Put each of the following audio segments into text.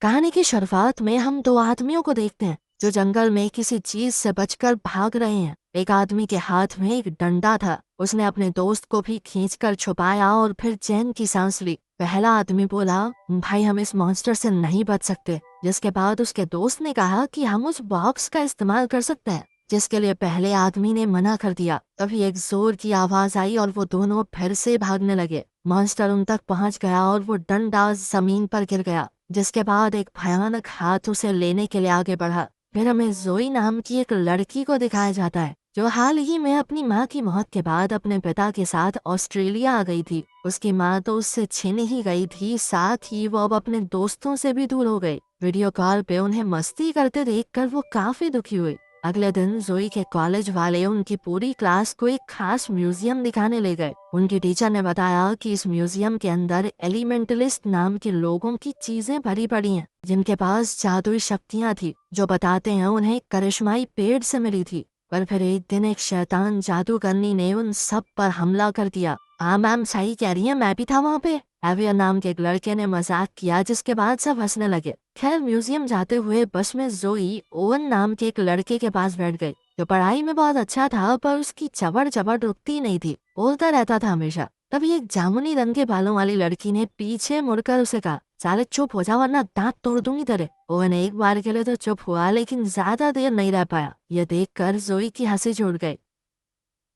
कहानी की शुरुआत में हम दो आदमियों को देखते हैं जो जंगल में किसी चीज से बचकर भाग रहे हैं। एक आदमी के हाथ में एक डंडा था। उसने अपने दोस्त को भी खींचकर छुपाया और फिर चैन की सांस ली। पहला आदमी बोला, भाई हम इस मॉन्स्टर से नहीं बच सकते। जिसके बाद उसके दोस्त ने कहा कि हम उस बॉक्स का इस्तेमाल कर सकते हैं, जिसके लिए पहले आदमी ने मना कर दिया। तभी एक जोर की आवाज आई और वो दोनों फिर से भागने लगे। मॉन्स्टर उन तक पहुंच गया और वो डंडा जमीन पर गिर गया, जिसके बाद एक भयानक हाथ उसे लेने के लिए आगे बढ़ा। फिर हमें जोई नाम की एक लड़की को दिखाया जाता है जो हाल ही में अपनी माँ की मौत के बाद अपने पिता के साथ ऑस्ट्रेलिया आ गई थी। उसकी माँ तो उससे छिन ही गई थी, साथ ही वो अब अपने दोस्तों से भी दूर हो गई। वीडियो कॉल पे उन्हें मस्ती करते देखकर वो काफी दुखी हुई। अगले दिन जोई के कॉलेज वाले उनकी पूरी क्लास को एक खास म्यूजियम दिखाने ले गए। उनकी टीचर ने बताया कि इस म्यूजियम के अंदर एलिमेंटलिस्ट नाम के लोगों की चीजें भरी पड़ी हैं, जिनके पास जादुई शक्तियां थी, जो बताते हैं उन्हें करिश्माई पेड़ से मिली थी। पर फिर एक दिन एक शैतान जादूगरनी ने उन सब पर हमला कर दिया। हाँ मैम सही कह रही है, मैं भी था वहाँ पे। एवियर नाम के एक लड़के ने मजाक किया, जिसके बाद सब हंसने लगे। खैर म्यूजियम जाते हुए बस में जोई ओवन नाम के एक लड़के के पास बैठ गई, जो पढ़ाई में बहुत अच्छा था, पर उसकी चबड़ चबड़ रुकती नहीं थी। बोलता रहता था हमेशा। तभी एक जामुनी रंग के बालों वाली लड़की ने पीछे मुड़कर उसे कहा, साले चुप हो जा वरना दांत तोड़ दूंगी तेरे। ओवन एक बार के लिए तो चुप हुआ, लेकिन ज्यादा देर नहीं रह पाया। यह देखकर जोई की हंसी छूट गई।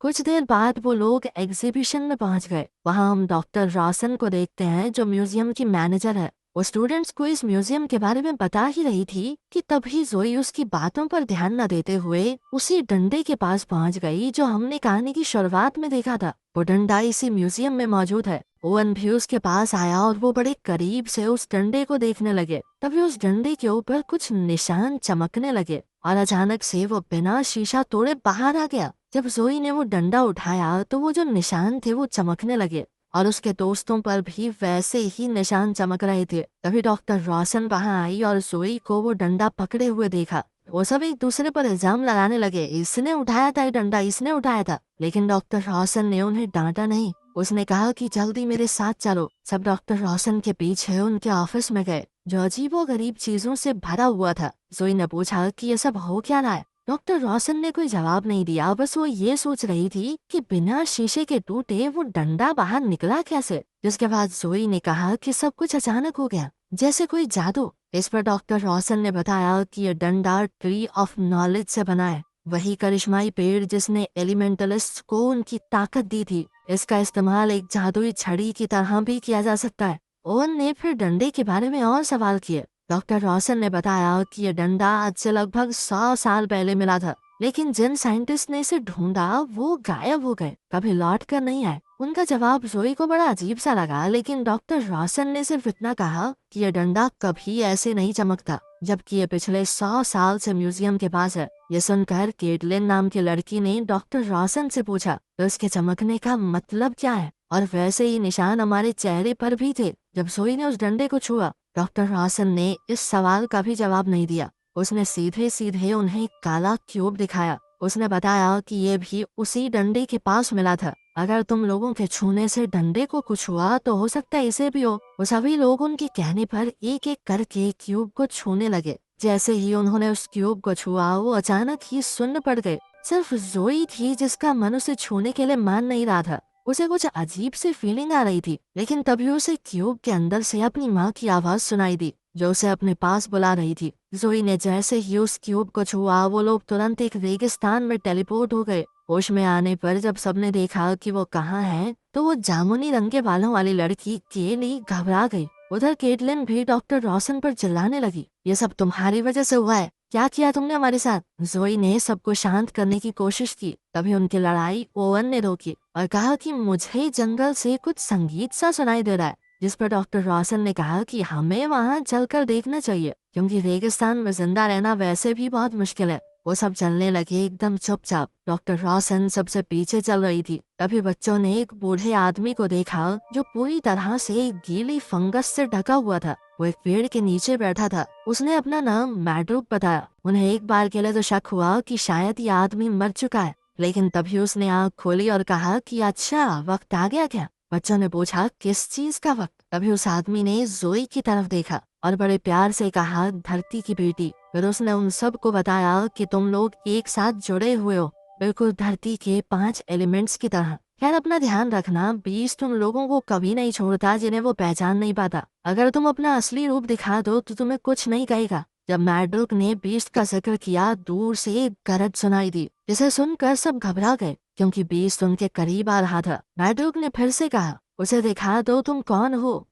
कुछ देर बाद वो लोग एग्जीबिशन में पहुंच गए। वहां हम डॉक्टर रॉसन को देखते हैं, जो म्यूजियम की मैनेजर है। वो स्टूडेंट्स को इस म्यूजियम के बारे में बता ही रही थी कि तभी जोई उसकी बातों पर ध्यान न देते हुए उसी डंडे के पास पहुंच गई जो हमने कहानी की शुरुआत में देखा था। वो डंडा इसी म्यूजियम में मौजूद है। ओवन भी उसके पास आया और वो बड़े करीब से उस डंडे को देखने लगे। तभी उस डंडे के ऊपर कुछ निशान चमकने लगे और अचानक से वो बिना शीशा तोड़े बाहर आ गया। जब जोई ने वो डंडा उठाया तो वो जो निशान थे वो चमकने लगे और उसके दोस्तों पर भी वैसे ही निशान चमक रहे थे। तभी डॉक्टर रॉसन वहां आई और जोई को वो डंडा पकड़े हुए देखा। वो सब एक दूसरे पर इल्जाम लगाने लगे, इसने उठाया था ये डंडा, इसने उठाया था। लेकिन डॉक्टर रॉसन ने उन्हें डांटा नहीं। उसने कहा कि जल्दी मेरे साथ चलो। सब डॉक्टर रॉसन के पीछे उनके ऑफिस में गए, जो अजीबो गरीब चीजों से भरा हुआ था। जोई ने पूछा कि ये सब हो क्या रहा है। डॉक्टर रॉसन ने कोई जवाब नहीं दिया, बस वो ये सोच रही थी कि बिना शीशे के टूटे वो डंडा बाहर निकला कैसे। जिसके बाद जोई ने कहा कि सब कुछ अचानक हो गया, जैसे कोई जादू। इस पर डॉक्टर रॉसन ने बताया कि ये डंडा ट्री ऑफ नॉलेज से बना है, वही करिश्माई पेड़ जिसने एलिमेंटलिस्ट को उनकी ताकत दी थी। इसका इस्तेमाल एक जादुई छड़ी की तरह भी किया जा सकता है। ओवन ने फिर डंडे के बारे में और सवाल किए। डॉक्टर रॉसन ने बताया कि यह डंडा आज से लगभग 100 साल पहले मिला था, लेकिन जिन साइंटिस्ट ने इसे ढूंढा वो गायब हो गए, कभी लौट कर नहीं आए। उनका जवाब जोई को बड़ा अजीब सा लगा, लेकिन डॉक्टर रॉसन ने सिर्फ इतना कहा कि यह डंडा कभी ऐसे नहीं चमकता, जबकि ये पिछले 100 साल से म्यूजियम के पास है। ये सुनकर केटलिन नाम की लड़की ने डॉक्टर रॉसन से पूछा, तो इसके चमकने का मतलब क्या है? और वैसे ही निशान हमारे चेहरे पर भी थे जब जोई ने उस डंडे को छुआ। डॉक्टर रॉसन ने इस सवाल का भी जवाब नहीं दिया। उसने सीधे सीधे उन्हें एक काला क्यूब दिखाया। उसने बताया कि ये भी उसी डंडे के पास मिला था। अगर तुम लोगों के छूने से डंडे को कुछ हुआ तो हो सकता है इसे भी हो। वो सभी लोग उनके कहने पर एक एक करके क्यूब को छूने लगे। जैसे ही उन्होंने उस क्यूब को छुआ वो अचानक ही सुन्न पड़ गए। सिर्फ जोई थी जिसका मन उसे छूने के लिए मान नहीं रहा था। उसे कुछ अजीब सी फीलिंग आ रही थी, लेकिन तभी उसे क्यूब के अंदर से अपनी माँ की आवाज सुनाई दी, जो उसे अपने पास बुला रही थी। जोई ने जैसे ही उस क्यूब को छुआ वो लोग तुरंत एक रेगिस्तान में टेलीपोर्ट हो गए। होश में आने पर जब सबने देखा कि वो कहाँ है, तो वो जामुनी रंग के बालों वाली लड़की केली घबरा गई। उधर केटलिन भी डॉक्टर रॉसन पर चिल्लाने लगी, ये सब तुम्हारी वजह से हुआ है, क्या किया तुमने हमारे साथ? जोई ने सबको शांत करने की कोशिश की। तभी उनकी लड़ाई ओवन ने रोकी और कहा कि मुझे जंगल से कुछ संगीत सा सुनाई दे रहा है। जिस पर डॉक्टर रॉसन ने कहा कि हमें वहाँ चलकर देखना चाहिए, क्योंकि रेगिस्तान में जिंदा रहना वैसे भी बहुत मुश्किल है। वो सब चलने लगे एकदम चुपचाप। डॉक्टर रॉसन सबसे पीछे चल रही थी। तभी बच्चों ने एक बूढ़े आदमी को देखा जो पूरी तरह से एक गीली फंगस से ढका हुआ था। वो एक पेड़ के नीचे बैठा था। उसने अपना नाम मैड्रूप बताया। उन्हें एक बार के लिए तो शक हुआ कि शायद ये आदमी मर चुका है, लेकिन तभी उसने आँख खोली और कहा कि अच्छा वक्त आ गया क्या? बच्चों ने पूछा किस चीज का वक्त? तभी उस आदमी ने जोई की तरफ देखा और बड़े प्यार से कहा, धरती की बेटी। फिर उसने उन सबको बताया कि तुम लोग एक साथ जुड़े हुए हो, बिल्कुल धरती के 5 एलिमेंट्स की तरह। खैर अपना ध्यान रखना, बीस्ट उन लोगों को कभी नहीं छोड़ता जिन्हें वो पहचान नहीं पाता। अगर तुम अपना असली रूप दिखा दो तो तुम्हें कुछ नहीं कहेगा। जब मैड्रिक ने बीस्ट का जिक्र किया, दूर से एक गरज सुनाई दी, जिसे सुनकर सब घबरा गए क्योंकि बीस्ट उनके करीब आ रहा था। मैड्रिक ने फिर से कहा, उसे दिखा दो तुम कौन हो,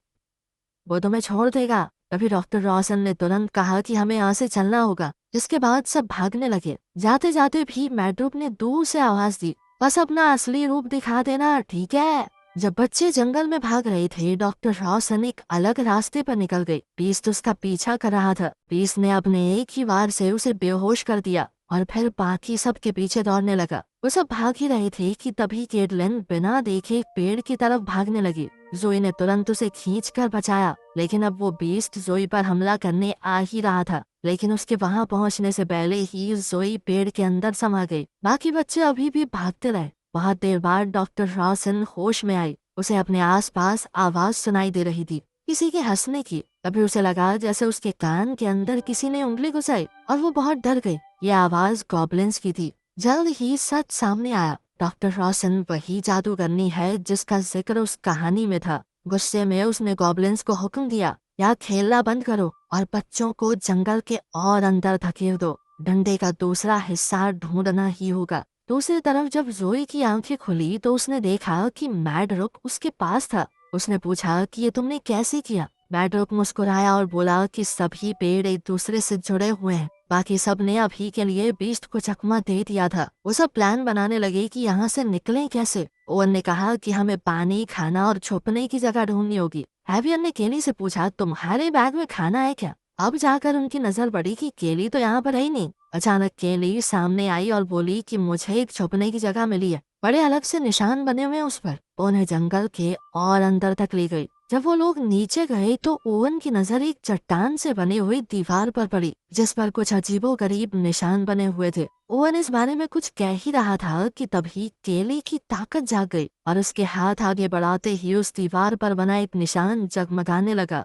वो तुम्हें छोड़ देगा। तभी डॉक्टर रॉसन ने तुरंत कहा कि हमें यहाँ से चलना होगा, जिसके बाद सब भागने लगे। जाते जाते भी मैड्रिक ने दूर से आवाज दी, बस अपना असली रूप दिखा देना, ठीक है। जब बच्चे जंगल में भाग रहे थे, डॉक्टर रॉसन एक अलग रास्ते पर निकल गई। बीस्ट उसका पीछा कर रहा था। बीस्ट ने अपने एक ही वार से उसे बेहोश कर दिया और फिर बाकी सब के पीछे दौड़ने लगा। वो सब भाग ही रहे थे कि तभी केटलिन बिना देखे एक पेड़ की तरफ भागने लगी। जोई ने तुरंत उसे खींचकर बचाया, लेकिन अब वो बीस्ट जोई पर हमला करने आ ही रहा था। लेकिन उसके वहां पहुंचने से पहले ही जोई पेड़ के अंदर समा गई। बाकी बच्चे अभी भी भागते रहे। बहुत देर बाद डॉक्टर रॉसन होश में आई। उसे अपने आसपास आवाज सुनाई दे रही थी, किसी के हंसने की। तभी उसे लगा जैसे उसके कान के अंदर किसी ने उंगली घुसाई और वो बहुत डर गई। ये आवाज गॉब्लिन्स की थी। जल्द ही सच सामने आया। डॉक्टर रॉसन वही जादूगरनी है जिसका जिक्र उस कहानी में था। गुस्से में उसने गॉब्लिन्स को हुक्म दिया, या खेलना बंद करो और बच्चों को जंगल के और अंदर धकेल दो। डंडे का दूसरा हिस्सा ढूंढना ही होगा। दूसरी तरफ जब जोई की आंखें खुली तो उसने देखा कि मैड्रिक उसके पास था। उसने पूछा कि ये तुमने कैसे किया। मैड्रिक मुस्कुराया और बोला कि सभी पेड़ एक दूसरे से जुड़े हुए हैं। बाकी सब ने अभी के लिए बीस्ट को चकमा दे दिया था। वो सब प्लान बनाने लगे कि यहाँ से निकलें कैसे। ओवन ने कहा कि हमें पानी, खाना और छुपने की जगह ढूंढनी होगी। हैवियर ने केली से पूछा, तुम्हारे बैग में खाना है क्या? अब जाकर उनकी नजर पड़ी कि केली तो यहाँ पर है ही नहीं। अचानक केली सामने आई और बोली कि मुझे एक छुपने की जगह मिली है, बड़े अलग से निशान बने हुए उस पर। उन्हें जंगल के और अंदर तक ले गई। जब वो लोग नीचे गए तो ओवन की नजर एक चट्टान से बनी हुई दीवार पर पड़ी, जिस पर कुछ अजीबोगरीब निशान बने हुए थे। ओवन इस बारे में कुछ कह ही रहा था कि तभी केली की ताकत जाग गई और उसके हाथ आगे बढ़ाते ही उस दीवार पर बना एक निशान जगमगाने लगा।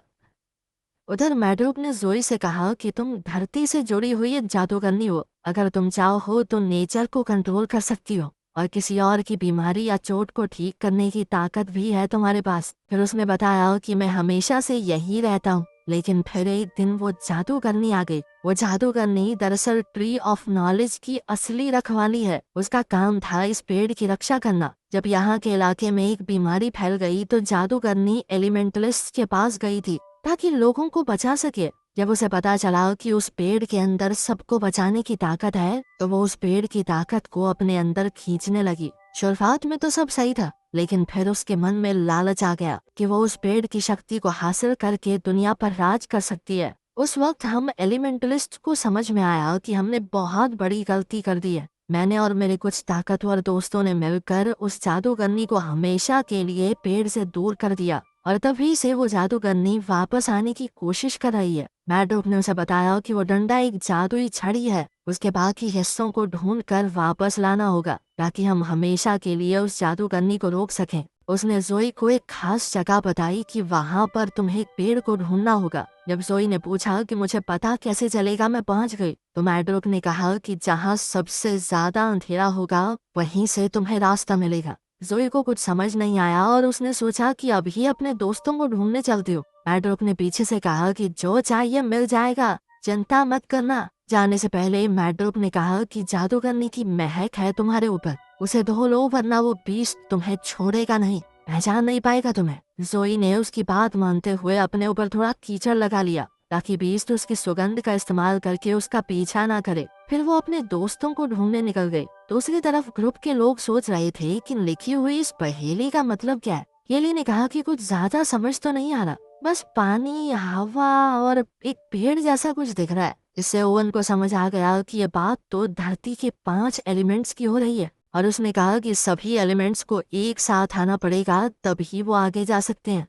उधर मैड्रिक ने जोई से कहा कि तुम धरती से जुड़ी हुई एक जादूगरनी हो। अगर तुम चाहो तो नेचर को कंट्रोल कर सकती हो और किसी और की बीमारी या चोट को ठीक करने की ताकत भी है तुम्हारे पास। फिर उसने बताया कि मैं हमेशा से यही रहता हूँ, लेकिन फिर एक दिन वो जादूगरनी आ गई। वो जादूगरनी दरअसल ट्री ऑफ नॉलेज की असली रखवाली है। उसका काम था इस पेड़ की रक्षा करना। जब यहाँ के इलाके में एक बीमारी फैल गई तो जादूगरनी एलिमेंटलिस्ट के पास गई थी ताकि लोगों को बचा सके। जब उसे पता चला कि उस पेड़ के अंदर सबको बचाने की ताकत है तो वो उस पेड़ की ताकत को अपने अंदर खींचने लगी। शुरुआत में तो सब सही था, लेकिन फिर उसके मन में लालच आ गया कि वो उस पेड़ की शक्ति को हासिल करके दुनिया पर राज कर सकती है। उस वक्त हम एलिमेंटलिस्ट को समझ में आया कि हमने बहुत बड़ी गलती कर दी है। मैंने और मेरे कुछ ताकतवर दोस्तों ने मिलकर उस जादूगरनी को हमेशा के लिए पेड़ से दूर कर दिया और तभी से वो जादूगरनी वापस आने की कोशिश कर रही है। मैड्रिक ने उसे बताया कि वो डंडा एक जादुई छड़ी है, उसके बाकी हिस्सों को ढूंढकर वापस लाना होगा ताकि हम हमेशा के लिए उस जादूगरनी को रोक सकें। उसने जोई को एक खास जगह बताई कि वहाँ पर तुम्हें एक पेड़ को ढूंढना होगा। जब जोई ने पूछा कि मुझे पता कैसे चलेगा मैं पहुँच गई, तो मैड्रिक ने कहा कि जहाँ सबसे ज्यादा अंधेरा होगा वहीं से तुम्हें रास्ता मिलेगा। जोई को कुछ समझ नहीं आया और उसने सोचा कि अभी अपने दोस्तों को ढूंढने चलती हो। मैड्रिक ने पीछे से कहा कि जो चाहिए मिल जाएगा, चिंता मत करना। जाने से पहले मैड्रिक ने कहा कि जादूगरनी की महक है तुम्हारे ऊपर, उसे धो लो वरना वो बीस्ट तुम्हें छोड़ेगा नहीं, पहचान नहीं पाएगा तुम्हें। जोई ने उसकी बात मानते हुए अपने ऊपर थोड़ा कीचड़ लगा लिया ताकि बीस्ट उसकी सुगंध का इस्तेमाल करके उसका पीछा ना करे। फिर वो अपने दोस्तों को ढूंढने निकल गई। दूसरी तरफ ग्रुप के लोग सोच रहे थे कि लिखी हुई इस पहेली का मतलब क्या है। केली ने कहा कि कुछ ज्यादा समझ तो नहीं आ रहा, बस पानी, हवा और एक पेड़ जैसा कुछ दिख रहा है। इससे ओवन को समझ आ गया कि ये बात तो धरती के 5 एलिमेंट्स की हो रही है और उसने कहा कि सभी एलिमेंट्स को एक साथ आना पड़ेगा तभी वो आगे जा सकते हैं।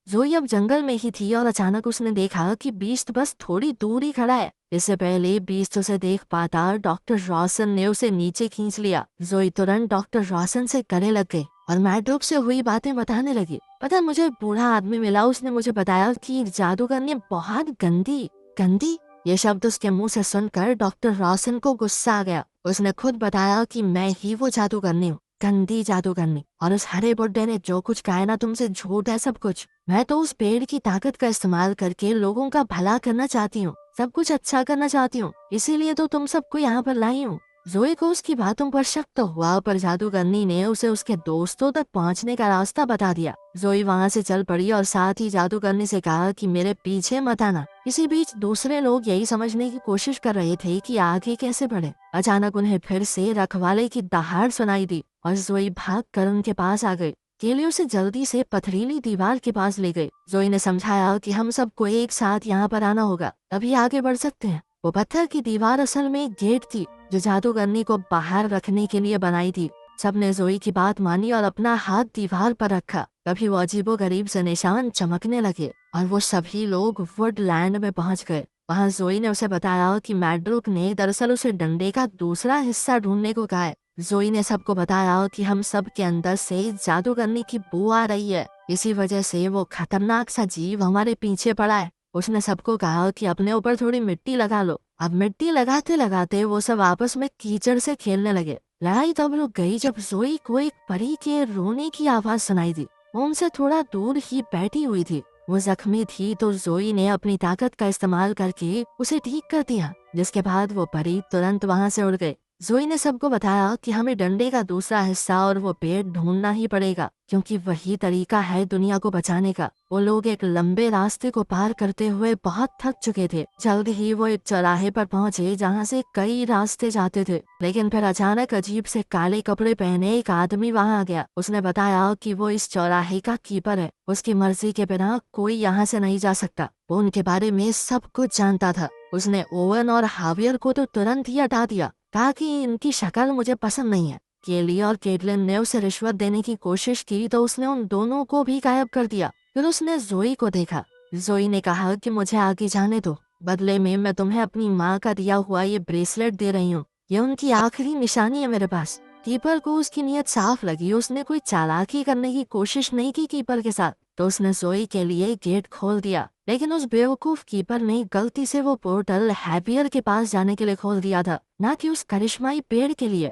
जोई अब जंगल में ही थी और अचानक उसने देखा कि बीस्ट बस थोड़ी दूर ही खड़ा है। इससे पहले बीस्ट उसे देख पाता डॉक्टर रॉसन ने उसे नीचे खींच लिया। जोई तुरंत डॉक्टर रॉसन से गले लग गई और मैड्रोक से हुई बातें बताने लगी। पता है, मुझे बूढ़ा आदमी मिला, उसने मुझे बताया कि जादूगरनी बहुत गंदी गंदी। ये शब्द उसके मुंह से सुनकर डॉक्टर रॉसन को गुस्सा आ गया। उसने खुद बताया कि मैं ही वो जादूगरनी हूँ, गंदी जादूगरनी। और उस हरे बुड्ढे ने जो कुछ कहा ना तुमसे झूठ है सब कुछ। मैं तो उस पेड़ की ताकत का इस्तेमाल करके लोगों का भला करना चाहती हूँ, सब कुछ अच्छा करना चाहती हूँ, इसीलिए तो तुम सबको यहाँ पर लाई हूँ। जोई को उसकी बातों पर शक तो हुआ, पर जादूगरनी ने उसे उसके दोस्तों तक पहुंचने का रास्ता बता दिया। जोई वहां से चल पड़ी और साथ ही जादूगरनी से कहा कि मेरे पीछे मत आना। इसी बीच दूसरे लोग यही समझने की कोशिश कर रहे थे कि आगे कैसे बढ़े। अचानक उन्हें फिर से रखवाले की दहाड़ सुनाई दी और जोई भाग कर उनके पास आ गई। केली उसे जल्दी से पथरीली दीवार के पास ले गई। जोई ने समझाया कि हम सबको एक साथ यहाँ पर आना होगा, तभी आगे बढ़ सकते हैं। वो पत्थर की दीवार असल में एक गेट थी जो जादूगरनी को बाहर रखने के लिए बनाई थी। सबने जोई की बात मानी और अपना हाथ दीवार पर रखा। तभी वो अजीबोगरीब से निशान चमकने लगे और वो सभी लोग वुडलैंड में पहुंच गए। वहां जोई ने उसे बताया कि मैड्रोक ने दरअसल उसे डंडे का दूसरा हिस्सा ढूंढने को कहा है। जोई ने सबको बताया कि हम सब के अंदर से जादूगरनी की बू आ रही है, इसी वजह से वो खतरनाक सा जीव हमारे पीछे पड़ा है। उसने सबको कहा कि अपने ऊपर थोड़ी मिट्टी लगा लो। अब मिट्टी लगाते लगाते वो सब आपस में कीचड़ से खेलने लगे। लड़ाई तब रुक गई जब जोई को एक परी के रोने की आवाज सुनाई दी। वो उनसे थोड़ा दूर ही बैठी हुई थी। वो जख्मी थी तो जोई ने अपनी ताकत का इस्तेमाल करके उसे ठीक कर दिया, जिसके बाद वो परी तुरंत वहां से उड़ गई। जोई ने सबको बताया कि हमें डंडे का दूसरा हिस्सा और वो पेड़ ढूंढना ही पड़ेगा, क्योंकि वही तरीका है दुनिया को बचाने का। वो लोग एक लंबे रास्ते को पार करते हुए बहुत थक चुके थे। जल्द ही वो एक चौराहे पर पहुंचे जहां से कई रास्ते जाते थे, लेकिन फिर अचानक अजीब से काले कपड़े पहने एक आदमी वहां आ गया। उसने बताया कि वो इस चौराहे का कीपर है, उसकी मर्जी के बिना कोई यहाँ से नहीं जा सकता। वो उनके बारे में सब कुछ जानता था। उसने ओवन और हावियर को तो तुरंत ही हटा दिया, कहा कि इनकी शक्ल मुझे पसंद नहीं है। केली और केटलिन ने उसे रिश्वत देने की कोशिश की तो उसने उन दोनों को भी गायब कर दिया। फिर उसने जोई को देखा। जोई ने कहा कि मुझे आगे जाने दो, बदले में मैं तुम्हें अपनी माँ का दिया हुआ ये ब्रेसलेट दे रही हूँ, ये उनकी आखिरी निशानी है मेरे पास। कीपर को उसकी नीयत साफ लगी, उसने कोई चालाकी करने की कोशिश नहीं की कीपर के साथ, तो उसने जोई के लिए गेट खोल दिया। लेकिन उस बेवकूफ कीपर ने गलती से वो पोर्टल हैवियर के पास जाने के लिए खोल दिया था, ना कि उस करिश्माई पेड़ के लिए।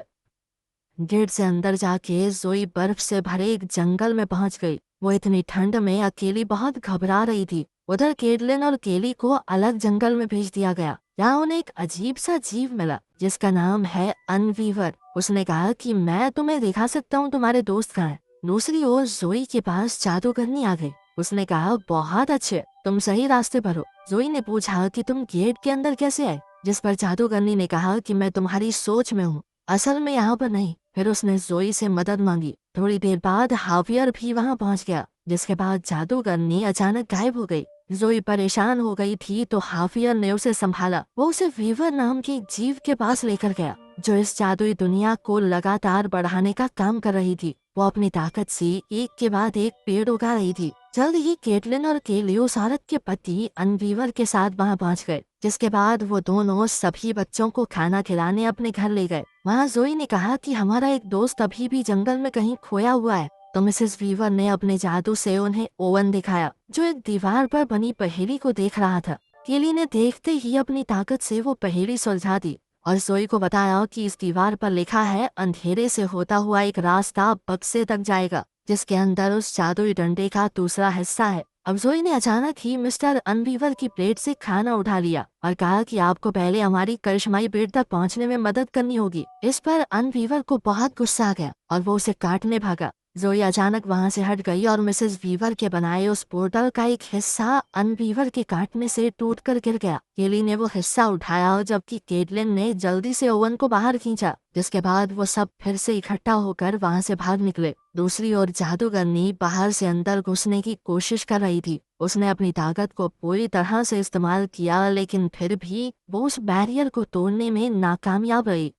गेट से अंदर जाके जोई बर्फ से भरे एक जंगल में पहुंच गई। वो इतनी ठंड में अकेली बहुत घबरा रही थी। उधर केटलिन और केली को अलग जंगल में भेज दिया गया। यहाँ उन्हें एक अजीब सा जीव मिला जिसका नाम है अनवीवर। उसने कहा कि मैं तुम्हें दिखा सकता हूँ तुम्हारे दोस्त कहाँ हैं। दूसरी ओर जोई के पास जादूगरनी आ गई। उसने कहा बहुत अच्छे, तुम सही रास्ते पर हो। जोई ने पूछा कि तुम गेट के अंदर कैसे आए, जिस पर जादूगरनी ने कहा कि मैं तुम्हारी सोच में हूँ, असल में यहाँ पर नहीं। फिर उसने जोई से मदद मांगी। थोड़ी देर बाद हावियर भी वहाँ पहुँच गया, जिसके बाद जादूगरनी अचानक गायब हो गई। जोई परेशान हो गई थी तो हाफियर ने उसे संभाला। वो उसे वीवर नाम के एक जीव के पास लेकर गया जो इस जादुई दुनिया को लगातार बढ़ाने का काम कर रही थी। वो अपनी ताकत से एक के बाद एक पेड़ उगा रही थी। जल्द ही केटलिन और केली उस औरत के पति अनवीवर के साथ वहाँ पहुँच गए, जिसके बाद वो दोनों सभी बच्चों को खाना खिलाने अपने घर ले गए। वहाँ जोई ने कहा कि हमारा एक दोस्त अभी भी जंगल में कहीं खोया हुआ है, तो मिसेस वीवर ने अपने जादू से उन्हें ओवन दिखाया जो एक दीवार पर बनी पहेली को देख रहा था। केली ने देखते ही अपनी ताकत से वो पहेली सुलझा दी और जोई को बताया कि इस दीवार पर लिखा है अंधेरे से होता हुआ एक रास्ता बक्से तक जाएगा, जिसके अंदर उस जादुई डंडे का दूसरा हिस्सा है। अब जोई ने अचानक ही मिस्टर अनवीवर की प्लेट से खाना उठा लिया और कहा कि आपको पहले हमारी करिश्माई पेड़ तक पहुंचने में मदद करनी होगी। इस पर अनवीवर को बहुत गुस्सा आ गया और वो उसे काटने भागा। जोई अचानक वहां से हट गई और मिसेस वीवर के बनाए उस पोर्टल का एक हिस्सा अनवीवर के काटने से टूटकर गिर गया। केली ने वो हिस्सा उठाया जबकि केटलिन ने जल्दी से ओवन को बाहर खींचा, जिसके बाद वो सब फिर से इकट्ठा होकर वहां से बाहर निकले। दूसरी ओर जादूगरनी बाहर से अंदर घुसने की कोशिश कर रही थी। उसने अपनी ताकत को पूरी तरह से इस्तेमाल किया, लेकिन फिर भी वो उस बैरियर को तोड़ने में नाकामयाब रही।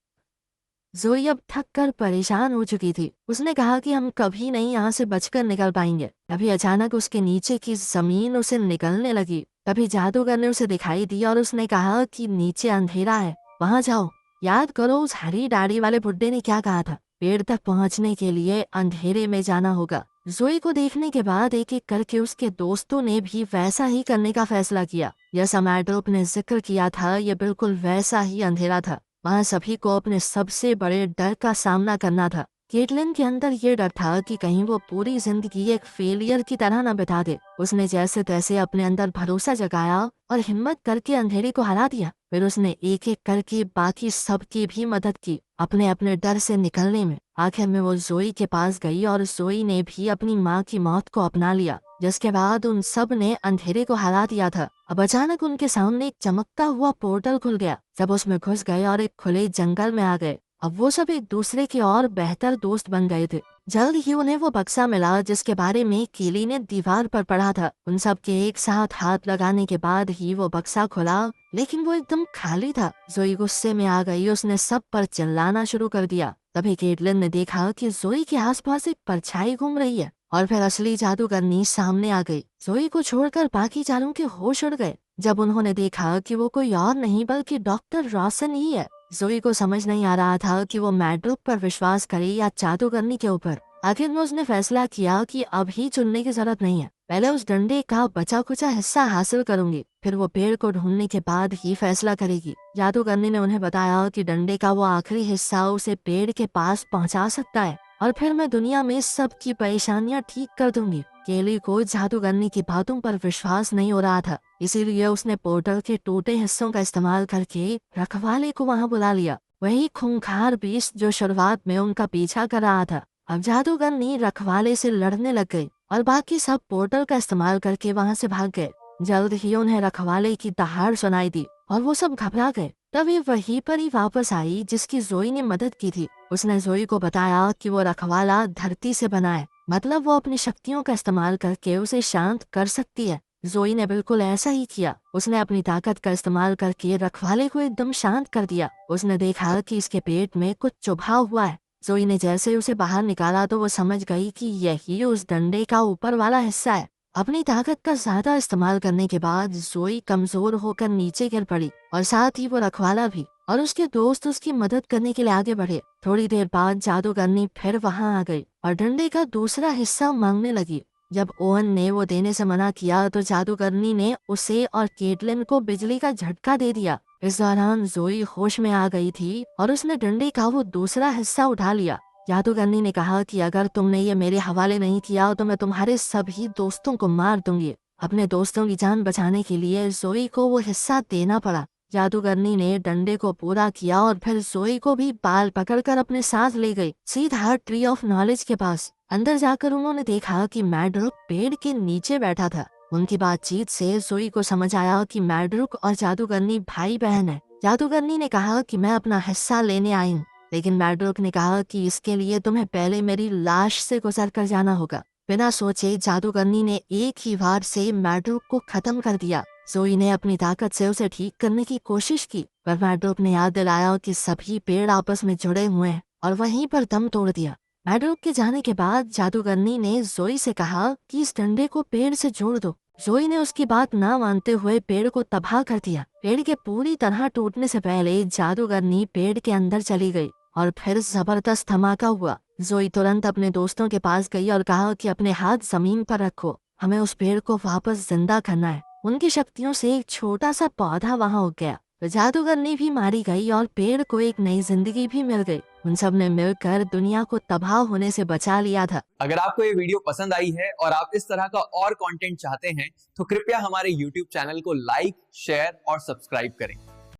जोई अब थक कर परेशान हो चुकी थी। उसने कहा कि हम कभी नहीं यहाँ से बचकर निकल पाएंगे। तभी अचानक उसके नीचे की जमीन उसे निकलने लगी। तभी जादूगर ने उसे दिखाई दी और उसने कहा कि नीचे अंधेरा है, वहां जाओ। याद करो उस हरी दाढ़ी वाले बुड्ढे ने क्या कहा था, पेड़ तक पहुंचने के लिए अंधेरे में जाना होगा। जोई को देखने के बाद एक एक करके उसके दोस्तों ने भी वैसा ही करने का फैसला किया। जैसा मैड्रोप ने जिक्र किया था, ये बिल्कुल वैसा ही अंधेरा था। वहाँ सभी को अपने सबसे बड़े डर का सामना करना था। केटलिन के अंदर ये डर था कि कहीं वो पूरी जिंदगी एक फेलियर की तरह न बिता दे। उसने जैसे तैसे अपने अंदर भरोसा जगाया और हिम्मत करके अंधेरे को हरा दिया। फिर उसने एक एक करके बाकी सबकी भी मदद की अपने अपने डर से निकलने में। आखिर में वो जोई के पास गई और जोई ने भी अपनी माँ की मौत को अपना लिया, जिसके बाद उन सब ने अंधेरे को हरा दिया था। अब अचानक उनके सामने एक चमकता हुआ पोर्टल खुल गया। जब उसमें घुस गए और एक खुले जंगल में आ गए, अब वो सब एक दूसरे के और बेहतर दोस्त बन गए थे। जल्द ही उन्हें वो बक्सा मिला जिसके बारे में कीली ने दीवार पर पढ़ा था। उन सब के एक साथ हाथ लगाने के बाद ही वो बक्सा खुला, लेकिन वो एकदम खाली था। जोई गुस्से में आ गई, उसने सब पर चिल्लाना शुरू कर दिया। तभी केटलिन ने देखा कि जोई के आसपास एक परछाई घूम रही है और फिर असली जादूगरनी सामने आ गई। जोई को छोड़कर बाकी चारों के होश उड़ गए जब उन्होंने देखा कि वो कोई और नहीं बल्कि डॉक्टर रॉसन ही है। जोई को समझ नहीं आ रहा था कि वो मैड्रोप पर विश्वास करे या जादूगरनी के ऊपर। आखिर में उसने फैसला किया कि अभी चुनने की जरूरत नहीं है, पहले उस डंडे का बचा कुचा हिस्सा हासिल करूंगी, फिर वो पेड़ को ढूंढने के बाद ही फैसला करेगी। जादूगरनी ने उन्हें बताया कि डंडे का वो आखिरी हिस्सा उसे पेड़ के पास पहुंचा सकता है और फिर मैं दुनिया में सबकी परेशानियां ठीक कर दूंगी। केली को जादूगरनी की बातों पर विश्वास नहीं हो रहा था, इसीलिए उसने पोर्टल के टूटे हिस्सों का इस्तेमाल करके रखवाले को वहां बुला लिया। वही खूंखार बीस्ट जो शुरुआत में उनका पीछा कर रहा था। अब जादूगरनी रखवाले से लड़ने लग गई और बाकी सब पोर्टल का इस्तेमाल करके वहां से भाग गए। जल्द ही उन्हें रखवाले की दहाड़ सुनाई दी और वो सब घबरा गए। तभी वहीं पर ही वापस आई जिसकी जोई ने मदद की थी। उसने जोई को बताया कि वो रखवाला धरती से बना है, मतलब वो अपनी शक्तियों का इस्तेमाल करके उसे शांत कर सकती है। जोई ने बिल्कुल ऐसा ही किया। उसने अपनी ताकत का इस्तेमाल करके रखवाले को एकदम शांत कर दिया। उसने देखा कि इसके पेट में कुछ चुभा हुआ है। जोई ने जैसे उसे बाहर निकाला तो वो समझ गई कि यही उस डंडे का ऊपर वाला हिस्सा है। अपनी ताकत का ज्यादा इस्तेमाल करने के बाद जोई कमजोर होकर नीचे गिर पड़ी और साथ ही वो रखवाला भी और उसके दोस्त उसकी मदद करने के लिए आगे बढ़े। थोड़ी देर बाद जादूगरनी फिर वहां आ गई और डंडे का दूसरा हिस्सा मांगने लगी। जब ओवन ने वो देने से मना किया तो जादूगरनी ने उसे और केटलिन को बिजली का झटका दे दिया। इस दौरान जोई होश में आ गई थी और उसने डंडे का वो दूसरा हिस्सा उठा लिया। जादूगरनी ने कहा कि अगर तुमने ये मेरे हवाले नहीं किया तो मैं तुम्हारे सभी दोस्तों को मार दूंगी। अपने दोस्तों की जान बचाने के लिए जोई को वो हिस्सा देना पड़ा। जादूगरनी ने डंडे को पूरा किया और फिर जोई को भी बाल पकड़कर अपने साथ ले गई सीधा ट्री ऑफ नॉलेज के पास। अंदर जाकर उन्होंने देखा कि मैड्रोक पेड़ के नीचे बैठा था। उनकी बातचीत से जोई को समझ आया कि मैड्रोक और जादूगरनी भाई बहन है। जादूगरनी ने कहा कि मैं अपना हिस्सा लेने आई हूँ, लेकिन मैड्रोक ने कहा कि इसके लिए तुम्हें पहले मेरी लाश से गुजर कर जाना होगा। बिना सोचे जादूगरनी ने एक ही वार से मैड्रोक को खत्म कर दिया। जोई ने अपनी ताकत से उसे ठीक करने की कोशिश की, पर मैड्रोक ने याद दिलाया कि सभी पेड़ आपस में जुड़े हुए हैं और वहीं पर दम तोड़ दिया। मैड्रोक के जाने के बाद जादूगरनी ने जोई से कहा कि इस डंडे को पेड़ से जोड़ दो। जोई ने उसकी बात ना मानते हुए पेड़ को तबाह कर दिया। पेड़ के पूरी तरह टूटने से पहले जादूगरनी पेड़ के अंदर चली गई और फिर जबरदस्त धमाका हुआ। जोई तुरंत अपने दोस्तों के पास गई और कहा कि अपने हाथ जमीन पर रखो, हमें उस पेड़ को वापस जिंदा करना है। उनकी शक्तियों से एक छोटा सा पौधा वहां उग गया। तो जादूगरनी भी मारी गई और पेड़ को एक नई जिंदगी भी मिल गई। उन सब ने मिलकर दुनिया को तबाह होने से बचा लिया था। अगर आपको ये वीडियो पसंद आई है और आप इस तरह का और कंटेंट चाहते हैं तो कृपया हमारे YouTube चैनल को लाइक, शेयर और सब्सक्राइब करें।